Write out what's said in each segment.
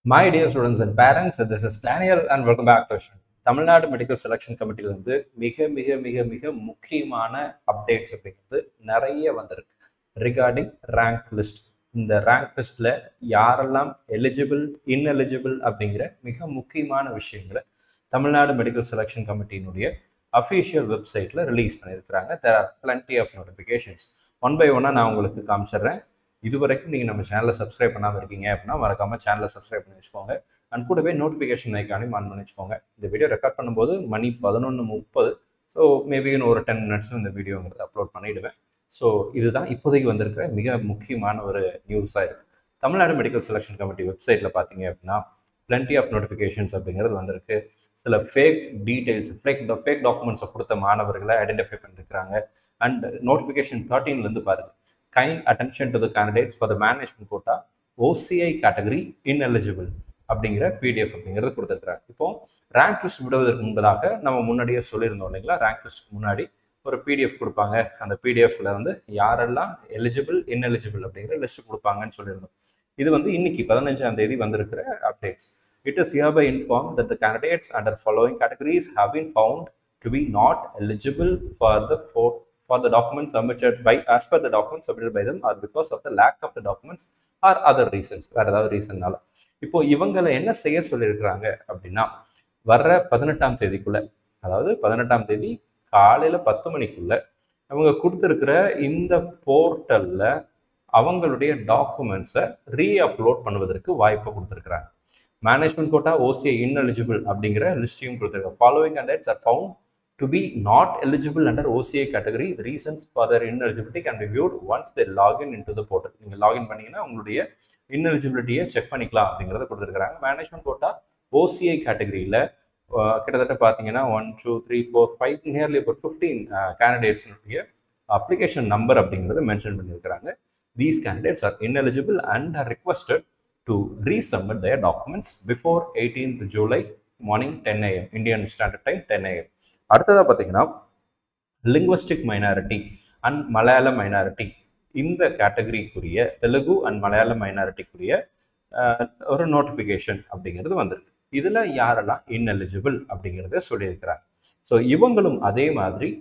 My dear students and parents, this is Daniel and welcome back to Ocean. Tamil Nadu medical selection கமிட்டியில் வந்து மிக மிக மிக மிக முக்கியமான அப்டேட்ஸ் அப்படிங்கிறது நிறைய வந்திருக்கு ரிகார்டிங் ரேங்க் லிஸ்ட். இந்த ரேங்க் லிஸ்ட்டில் யாரெல்லாம் எலிஜிபிள் இன்எலிஜிபிள் அப்படிங்கிற மிக முக்கியமான விஷயங்களை தமிழ்நாடு மெடிக்கல் செலெக்ஷன் கமிட்டியினுடைய அஃபீஷியல் வெப்சைட்டில் ரிலீஸ் பண்ணியிருக்கிறாங்க. There are plenty of notifications. One by ஒன்னாக நான் உங்களுக்கு காமிச்சிடுறேன். இது வரைக்கும் நீங்கள் நம்ம சேனலை சப்ஸ்கிரைப் பண்ணாமல் இருக்கீங்க அப்படின்னா மறக்காமல் சேனலை சப்ஸ்கிரைப் பண்ணி வச்சுக்கோங்க. அண்ட் கூடவே நோட்டிஃபிகேஷன் ஐக்கானையும் ஆன் பண்ணி வச்சுக்கோங்க. இந்த வீடியோ ரெக்கார்ட் பண்ணும்போது மணி 11:30. ஸோ மேபி இன்னும் ஒரு 10 மினிட்ஸில் இந்த வீடியோங்கிறது அப்லோட் பண்ணிவிடுவேன். ஸோ இதுதான் இப்போதைக்கு வந்திருக்கிற மிக முக்கியமான ஒரு நியூஸாக இருக்குது. தமிழ்நாடு மெடிக்கல் செலெக்ஷன் கமிட்டி வெப்சைட்டில் பார்த்தீங்க அப்படின்னா பிளண்டி ஆஃப் நோட்டிஃபிகேஷன்ஸ் அப்படிங்கிறது வந்திருக்கு. சில ஃபேக் டீட்டெயில்ஸ் ஃபேக் டாக்குமெண்ட்ஸை கொடுத்த மாணவர்களை ஐடென்டிஃபை பண்ணியிருக்கிறாங்க. அண்ட் நோட்டிஃபிகேஷன் 13 பாருங்கள். Kind attention to the candidates for the management quota OCI category ineligible அப்படிங்கிற PDF அப்படிங்கிறது கொடுத்துருக்குறாங்க. இப்போ ரேங்க் லிஸ்ட் விடுவதற்கு முன்பதாக நம்ம முன்னாடியே சொல்லியிருந்தோம் இல்லைங்களா, ரேங்க் லிஸ்ட்டுக்கு முன்னாடி ஒரு PDF கொடுப்பாங்க. அந்த PDFல வந்து யாரெல்லாம் எலிஜிபிள் இன்எலிஜிபிள் அப்படிங்கிற லிஸ்ட் கொடுப்பாங்கன்னு சொல்லியிருந்தோம். இது வந்து இன்னைக்கு 15ஆம் தேதி வந்திருக்கிற updates. It is hereby informed that the candidates under following categories have been found to be not eligible for the documents submitted by as per the documents submitted by them or because of the lack of the documents or other reasons. வேற ஏதாவது ரீசன்னால இப்போ இவங்களை என்ன செய்ய சொல்லியிருக்கிறாங்க அப்படின்னா, வர்ற 18ஆம் தேதிக்குள்ள, அதாவது 18ஆம் தேதி காலையில 10 மணிக்குள்ள அவங்க கொடுத்துருக்கிற இந்த போர்ட்டல்ல அவங்களுடைய டாக்குமெண்ட்ஸை ரீஅப்லோட் பண்ணுவதற்கு வாய்ப்பை கொடுத்துருக்குறாங்க. மேனேஜ்மெண்ட் கோட்டா OCI ineligible அப்படிங்கிற லிஸ்டையும் கொடுத்துருக்காங்க. Following candidates are found to be not eligible under OCI category. The reasons for their ineligibility can be viewed once they log in into the portal. நீங்கள் login பண்ணீங்கன்னா உங்களுடைய ineligibilityயை check பண்ணிக்கலாம் அப்படிங்கிறத கொடுத்துருக்காங்க. Management quota OCI கேட்டகரியில் கிட்டத்தட்ட பார்த்தீங்கன்னா 1 2 3 4 5 nearly about 15 கேண்டிடேட்ஸினுடைய application number அப்படிங்கிறத மென்ஷன் பண்ணியிருக்கிறாங்க. These candidates are ineligible and are requested to resubmit their documents before 18th July morning 10 AM Indian Standard Time 10 AM. அடுத்ததாக பார்த்தீங்கன்னா லிங்குவிஸ்டிக் மைனாரிட்டி அண்ட் மலையாள minority, இந்த கேட்டகரிக்குரிய Telugu and மலையாள மைனாரிட்டிக்குரிய ஒரு நோட்டிஃபிகேஷன் அப்படிங்கிறது வந்திருக்கு. இதில் யாரெல்லாம் இன்எலிஜிபிள் அப்படிங்கிறத சொல்லியிருக்கிறாங்க. ஸோ இவங்களும் அதே மாதிரி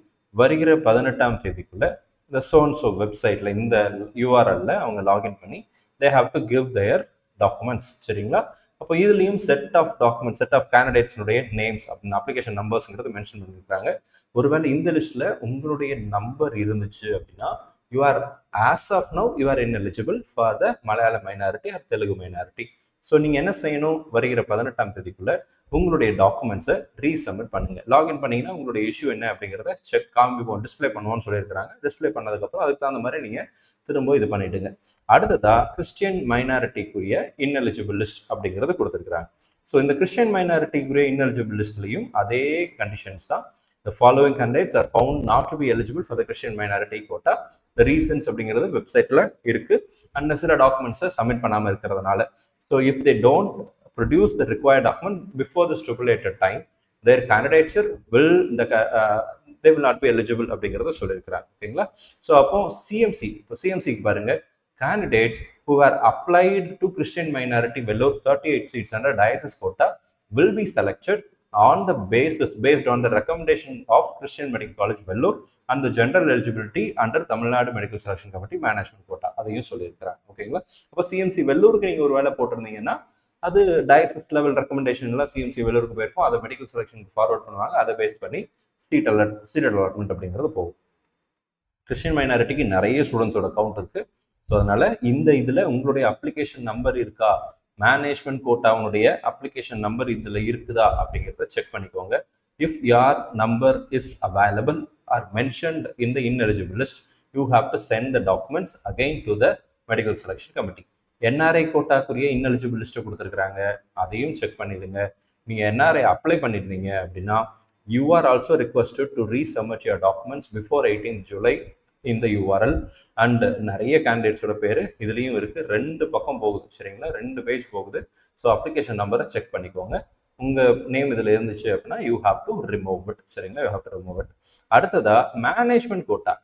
வருகிற 18ஆம் தேதிக்குள்ள இந்த சோன்சோ வெப்சைட்டில் இந்த URL அவங்க லாகின் பண்ணி they have to give their documents. சரிங்களா? அப்போ இதுலேயும் set of document, set of கேண்டிடேட்ஸினுடைய நேம்ஸ் அப்படின்னு அப்ளிகேஷன் நம்பர்ஸ்ங்கிறது மென்ஷன் பண்ணியிருக்காங்க. ஒருவேளை இந்த லிஸ்ட்டில் உங்களுடைய நம்பர் இருந்துச்சு அப்படின்னா you are as of now you are ineligible for the Malayala minority or Telugu minority. So நீங்கள் என்ன செய்யணும், வருகிற 18ஆம் தேதிக்குள்ள உங்களுடைய டாக்குமெண்ட்ஸை ரீசப்மிட் பண்ணுங்கள். லாகின் பண்ணிங்கன்னா உங்களுடைய இஷ்யூ என்ன அப்படிங்கிறத செக் காமிப்போம், டிஸ்பிளே பண்ணுவோம்னு சொல்லியிருக்கிறாங்க. டிஸ்பிளே பண்ணதுக்கப்புறம் அதுக்கு தகுந்த மாதிரி நீங்கள் திரும்ப இது பண்ணிவிடுங்க. அடுத்ததா கிறிஸ்டியன் மைனாரிட்டிக்குரிய இன்எலிஜிபிள் லிஸ்ட் அப்படிங்கிறது கொடுத்துருக்குறாங்க. ஸோ இந்த கிறிஸ்டியன் மைனாரிட்டிக்குரிய இன்எலிஜிபிள் லிஸ்ட்லையும் அதே கண்டிஷன்ஸ் தான். The following candidates are found not to be eligible for the Christian minority quota. The reasons அப்படிங்கிறது வெப்சைட்டில் இருக்குது. அண்ட் சில டாக்குமெண்ட்ஸை சப்மிட் பண்ணாமல் இருக்கிறதுனால. So if they don't produce the required document before the stipulated time, their candidature they will not be eligible அப்படிங்கிறத சொல்லியிருக்கிறாங்க. ஓகேங்களா? So அப்போ சிஎம்சிக்கு பாருங்க, candidates who are applied to Christian minority Vellore 38 seats under diocese quota will be selected on the based on the recommendation of Christian Medical College Vellore and the general eligibility under Tamil Nadu Medical Selection Committee management quota. அதையும் சொல்லியிருக்கிறாங்க. ஓகேங்களா? அப்போ CMC வெள்ளூருக்கு நீங்கள் ஒரு வேலை போட்டிருந்தீங்கன்னா அது diocese level ரெக்கமெண்டேஷன்லாம் CMC வெள்ளூருக்கு போயிருக்கும். அதை மெடிக்கல் செலெக்ஷனுக்கு ஃபார்வர்ட் பண்ணுவாங்க. அதை பேஸ் பண்ணி சீட் அலாட்மெண்ட் அப்படிங்கிறது போகும். கிறிஸ்டியன் மைனாரிட்டிக்கு நிறைய ஸ்டூடெண்ட்ஸோட கவுண்ட் இருக்குது. ஸோ அதனால் இந்த இதில் உங்களுடைய அப்ளிகேஷன் நம்பர் இருக்கா, மேனேஜ்மெண்ட் கோட்டாவுடைய அப்ளிகேஷன் நம்பர் இதில் இருக்குதா அப்படிங்கிறத செக் பண்ணிக்கோங்க. If your number is available or mentioned in the ineligible list, you have to send the documents again to the medical selection committee. NRI கோட்டாக்குரிய இன்எலிஜிபிள் லிஸ்ட்டை கொடுத்துருக்குறாங்க, அதையும் செக் பண்ணிடுங்க. நீங்கள் என்ஆர்ஐ அப்ளை பண்ணியிருந்தீங்க அப்படின்னா you are also requested to resubmit your documents before 18th July இந்த URL. And நிறைய கேண்டிடேட்ஸோட பேர் இதுலேயும் இருக்குது. 2 பக்கம் போகுது. சரிங்களா? 2 பேஜ் போகுது. ஸோ அப்ளிகேஷன் நம்பரை செக் பண்ணிக்கோங்க. உங்கள் நேம் இதில் இருந்துச்சு அப்படின்னா you have to remove it. சரிங்களா? You have to remove it. அடுத்ததா மேனேஜ்மெண்ட் கோட்டா,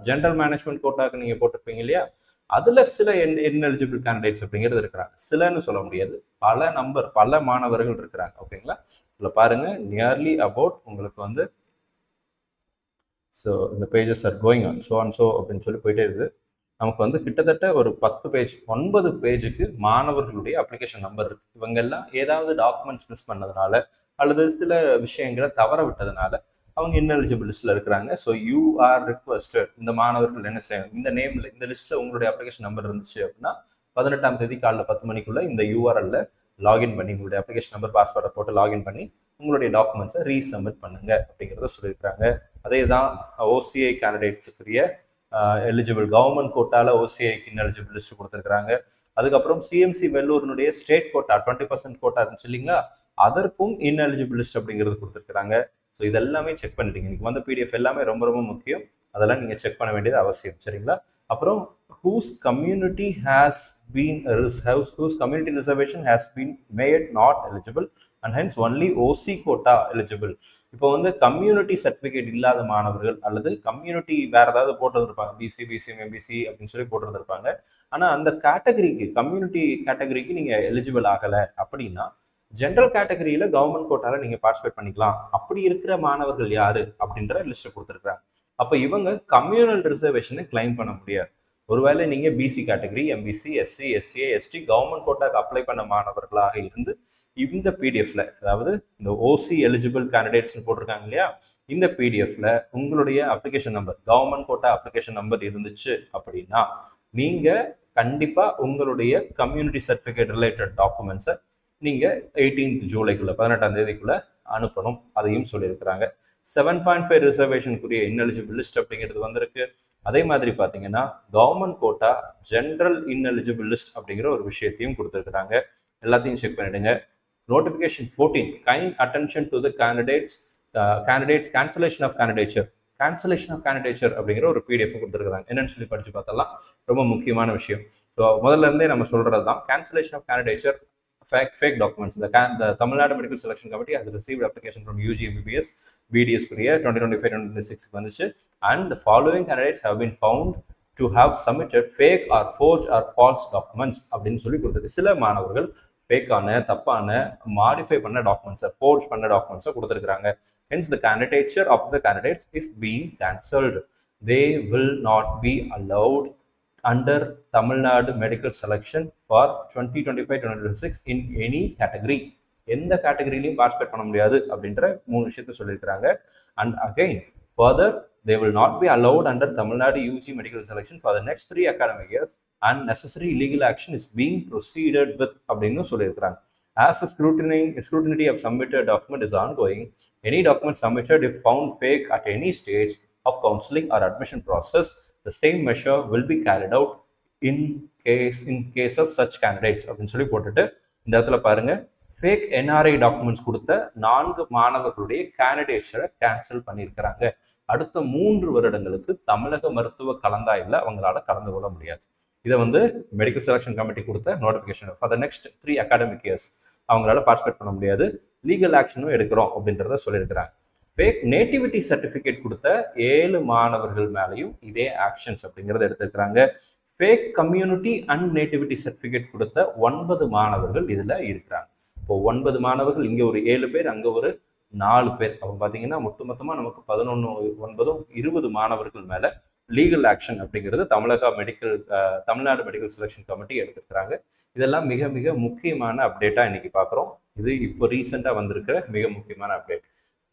ஜென்ரல் மேனேஜ்மெண்ட் கோட்டாக்கு நீங்கள் போட்டிருப்பீங்க இல்லையா, அதுல சில இன்எலிஜிபிள் கேண்டிடேட்ஸ் அப்படிங்கிறது இருக்கிறாங்க. சிலன்னு சொல்ல முடியாது, பல மாணவர்கள் இருக்கிறாங்க. ஓகேங்களா? இதுல பாருங்க, நியர்லி அபவுட் உங்களுக்கு வந்து ஸோ இந்த pages are going on so and so அப்படின்னு சொல்லி போயிட்டே இருக்குது. நமக்கு வந்து கிட்டத்தட்ட ஒரு 10 பேஜ் 9 பேஜுக்கு மாணவர்களுடைய அப்ளிகேஷன் நம்பர் இருக்கு. இவங்கெல்லாம் ஏதாவது டாக்குமெண்ட்ஸ் மிஸ் பண்ணதுனால அல்லது சில விஷயங்களை தவற விட்டதுனால அவங்க இன்எலிஜிபிள் லிஸ்ட்ல இருக்கிறாங்க. ஸோ யூ ஆர் ரிக்வஸ்டட், இந்த மாணவர்கள் என்ன செய்யணும், இந்த நேம்ல இந்த லிஸ்ட்ல உங்களுடைய அப்ளிகேஷன் நம்பர் இருந்துச்சு அப்படின்னா 18ஆம் தேதி காலைல 10 மணிக்குள்ள இந்த யூஆர்எல்ல லாகின் பண்ணி உங்களுடைய அப்ளிகேஷன் நம்பர் பாஸ்வேர்டை போட்டு லாகின் பண்ணி உங்களுடைய டாக்குமெண்ட்ஸை ரீசப்மிட் பண்ணுங்க அப்படிங்கிறத சொல்லியிருக்காங்க. அதே தான் ஓசிஐ கேண்டிடேட்ஸுக்குரிய எலிஜிபிள் கவர்மெண்ட் கோட்டால ஓசிஐக்கு இன்எலிஜிபிள் லிஸ்ட் கொடுத்துருக்காங்க. அதுக்கப்புறம் சிஎம்சி வெள்ளூரினுடைய ஸ்டேட் கோட்டா 20% கோட்டா இருந்துச்சு இல்லைங்களா, அதற்கும் இன்எலிஜிபிள் லிஸ்ட் அப்படிங்கிறது கொடுத்துருக்காங்க. ஸோ இதெல்லாமே செக் பண்ணிட்டீங்க. இன்னைக்கு வந்து பிடிஎஃப் எல்லாமே ரொம்ப ரொம்ப முக்கியம், அதெல்லாம் நீங்கள் செக் பண்ண வேண்டியது அவசியம். சரிங்களா? அப்புறம் whose community reservation has been made not eligible and hence only OC quota eligible. இப்போ வந்து கம்யூனிட்டி சர்டிஃபிகேட் இல்லாத மாணவர்கள் அல்லது கம்யூனிட்டி வேற ஏதாவது போட்டிருந்திருப்பாங்க, பிசி பிசிஎம் எம்பிசி அப்படின்னு சொல்லி போட்டிருந்திருப்பாங்க. ஆனால் அந்த கேட்டகரிக்கு கம்யூனிட்டி கேட்டகரிக்கு நீங்கள் எலிஜிபிள் ஆகலை அப்படின்னா ஜென்ரல் கேட்டகரியில கவர்மெண்ட் கோட்டால நீங்க பார்ட்டிசிபேட் பண்ணிக்கலாம். அப்படி இருக்கிற மாணவர்கள் யாரு அப்படின்ற லிஸ்ட் கொடுத்துருக்காங்க. அப்ப இவங்க கம்யூனல் ரிசர்வேஷனை கிளைம் பண்ண முடியாது. ஒருவேளை நீங்க BC category, MBC, SC, SCA, ST government கோட்டாக்கு அப்ளை பண்ண மாணவர்களாக இருந்து இந்த பிடிஎஃப்ல, அதாவது இந்த ஓசி எலிஜிபிள் கேண்டிடேட்ஸ் போட்டிருக்காங்க இல்லையா, இந்த பிடிஎஃப்ல உங்களுடைய application number, government quota application number இருந்துச்சு அப்படின்னா நீங்க கண்டிப்பா உங்களுடைய கம்யூனிட்டி சர்டிபிகேட் ரிலேட்டட் டாக்குமெண்ட்ஸை நீங்க 18th ஜூலைக்குள்ள 18ஆம் தேதிக்குள்ள அனுப்பணும். அதையும் சொல்லியிருக்கிறாங்க. 7.5 ரிசர்வேஷனுக்குரிய இன்எலிஜிபிள் லிஸ்ட் அப்படிங்கிறது வந்திருக்கு. அதே மாதிரி பார்த்தீங்கன்னா government quota general ineligible list அப்படிங்கிற ஒரு விஷயத்தையும் கொடுத்துருக்குறாங்க. எல்லாத்தையும் செக் பண்ணிடுங்க. Notification 14 kind attention to the candidates cancellation of candidature அப்படிங்கிற ஒரு பிடிஎஃப் கொடுத்துருக்காங்க. என்னன்னு சொல்லி படிச்சு பார்த்தலாம். ரொம்ப முக்கியமான விஷயம். ஸோ முதல்ல இருந்தே நம்ம சொல்றது தான், cancellation of candidature fake documents. The Tamil Nadu Medical Selection Committee has received application from UG MBBS BDS Korea 2025-2026 வந்துச்சு, and the following candidates have been found to have submitted fake or forged or false documents அப்படின்னு சொல்லி கொடுத்துருக்கு. சில மாணவர்கள் ஃபேக்கான, தப்பான, modify பண்ண டாக்குமெண்ட்ஸை, forge பண்ண டாக்குமெண்ட்ஸை கொடுத்துருக்காங்க. Hence the candidature of the candidates is being cancelled. They will not be allowed under Tamil Nadu Medical Selection for 2025-2026 in any category. எந்த கேட்டகரியிலையும் பார்ட்டிசிபேட் பண்ண முடியாது அப்படின்ற 3 விஷயத்தை சொல்லியிருக்கிறாங்க. And again further they will not be allowed under Tamil Nadu UG Medical Selection for the next 3 academic years and necessary legal action is being proceeded with அப்படின்னு சொல்லியிருக்கிறாங்க. As a scrutiny of submitted document is ongoing, any document submitted if found fake at any stage of counseling or admission process, the same measure will be carried out in case of such candidates அப்படின்னு சொல்லி போட்டுட்டு இந்த இடத்துல பாருங்க, fake NRI documents கொடுத்த 4 மாணவர்களுடைய கேண்டிடேட்ஸை cancel பண்ணியிருக்கிறாங்க. அடுத்த 3 வருடங்களுக்கு தமிழக மருத்துவ கலந்தாய்வில் அவங்களால கலந்து கொள்ள முடியாது. இதை வந்து மெடிக்கல் செலெக்ஷன் கமிட்டி கொடுத்த notification. For the next 3 academic years அவங்களால பார்ட்டிசிபேட் பண்ண முடியாது. லீகல் ஆக்ஷனும் எடுக்கிறோம் அப்படின்றத சொல்லியிருக்கிறாங்க. ஃபேக் நேட்டிவிட்டி சர்டிஃபிகேட் கொடுத்த 7 மாணவர்கள் மேலேயும் இதே ஆக்ஷன்ஸ் அப்படிங்கிறத எடுத்துக்கிறாங்க. Fake community and nativity certificate கொடுத்த 9 மாணவர்கள் இதில் இருக்கிறாங்க. இப்போ 9 மாணவர்கள், இங்கே ஒரு 7 பேர், அங்கே ஒரு 4 பேர். அப்போ பார்த்தீங்கன்னா மொத்தமாக நமக்கு 11, 9, 20 மாணவர்கள் மேலே லீகல் ஆக்ஷன் அப்படிங்கிறது தமிழ்நாடு மெடிக்கல் செலெக்ஷன் கமிட்டி எடுத்துக்கிறாங்க. இதெல்லாம் மிக மிக முக்கியமான அப்டேட்டாக இன்னைக்கு பார்க்குறோம். இது இப்போ ரீசெண்டாக வந்திருக்கிற மிக முக்கியமான update.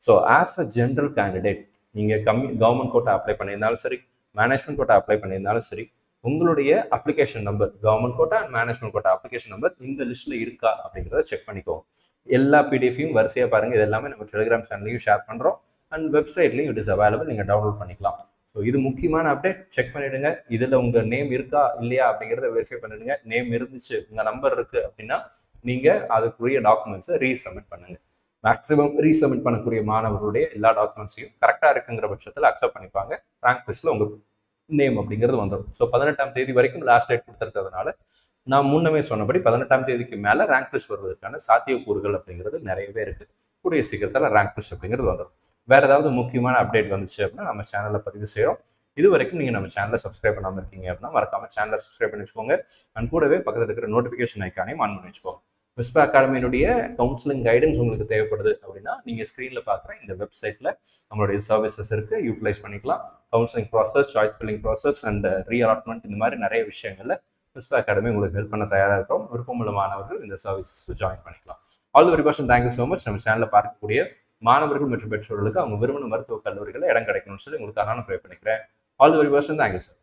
So as a general candidate நீங்கள் கவர்மெண்ட் கோட்டா அப்ளை பண்ணியிருந்தாலும் சரி, மேனேஜ்மெண்ட் கோட்டா அப்ளை பண்ணியிருந்தாலும் சரி, உங்களுடைய application number, government quota and management quota application number இந்த லிஸ்ட்டில் இருக்கா அப்படிங்கிறத செக் பண்ணிக்கோங்க. எல்லா பிடிஎஃபையும் வரிசையாக பாருங்கள். இது எல்லாமே நம்ம டெலிகிராம் சேனல்லையும் ஷேர் பண்ணுறோம் அண்ட் வெப்சைட்லையும் இட் இஸ் அவைலபிள். நீங்கள் டவுன்லோட் பண்ணிக்கலாம். ஸோ இது முக்கியமான அப்டேட், செக் பண்ணிவிடுங்க. இதில் உங்கள் நேம் இருக்கா இல்லையா அப்படிங்கிறத வெரிஃபை பண்ணிடுங்க. நேம் இருந்துச்சு, உங்கள் நம்பர் இருக்குது அப்படின்னா நீங்கள் அதுக்குரிய டாக்குமெண்ட்ஸை ரீசப்மிட் பண்ணுங்கள். மேக்ஸிமம் ரீசப்மிட் பண்ணக்கூடிய மாணவர்களுடைய எல்லா டாக்குமெண்ட்ஸையும் கரெக்டாக இருக்குங்கிற பட்சத்தில் அக்செப்ட் பண்ணிப்பாங்க. ரேங்க் லிஸ்ட்டில் உங்கள் நேம் அப்படிங்கிறது வந்துடும். ஸோ 18ஆம் தேதி வரைக்கும் லாஸ்ட் டேட் கொடுத்துருக்கிறதுனால நான் முன்னமே சொன்னபடி 18ஆம் தேதிக்கு மேலே ரேங்க் லிஸ்ட் வருவதற்கான சாத்தியக்கூறுகள் அப்படிங்கிறது நிறையவே இருக்குது. கூடிய சீக்கிரத்தில் ரேங்க் லிஸ்ட் அப்படிங்கிறது வந்துடும். வேறு ஏதாவது முக்கியமான அப்டேட் வந்துச்சு அப்படின்னா நம்ம சேனலில் பதிவு செய்கிறோம். இது வரைக்கும் நீங்கள் நம்ம சேனலை சப்ஸ்கிரைப் பண்ணாமல் இருக்கீங்க அப்படின்னா மறக்காம சேனலை சப்ஸ்கிரைப் பண்ணி வச்சுக்கோங்க. அண்ட் கூடவே பக்கத்தில் இருக்கிற நோட்டிஃபிகேஷன் ஐக்கானையும் ஆன் பண்ணி வச்சுக்கோங்க. விஸ்பா அகாடமியினுடைய கவுன்சிலிங் கைடன்ஸ் உங்களுக்கு தேவைப்படுது அப்படின்னா நீங்கள் ஸ்க்ரீனில் பார்க்குற இந்த வெப்சைட்டில் நம்மளுடைய சர்வீசஸ் இருக்குது, யூட்டிலைஸ் பண்ணிக்கலாம். Counselling process, choice filling process and reallotment, இந்த மாதிரி நிறைய விஷயங்களில் விஸ்பா அகாடமி உங்களுக்கு ஹெல்ப் பண்ண தயாராக இருக்கிறோம். விருப்பமுள்ள மாணவர்கள் இந்த சர்வீசஸ்க்கு ஜாயின் பண்ணிக்கலாம். All the very best, thank you so much. நம்ம சேனலில் பார்க்கக்கூடிய மாணவர்கள் மற்றும் பெற்றோர்களுக்கு அவங்க விரும்பின மருத்துவக் கல்லூரிகளில் இடம் கிடைக்கணும்னு சொல்லி உங்களுக்காக நான் ப்ரே பண்ணிக்கிறேன். All the very best, thank you sir.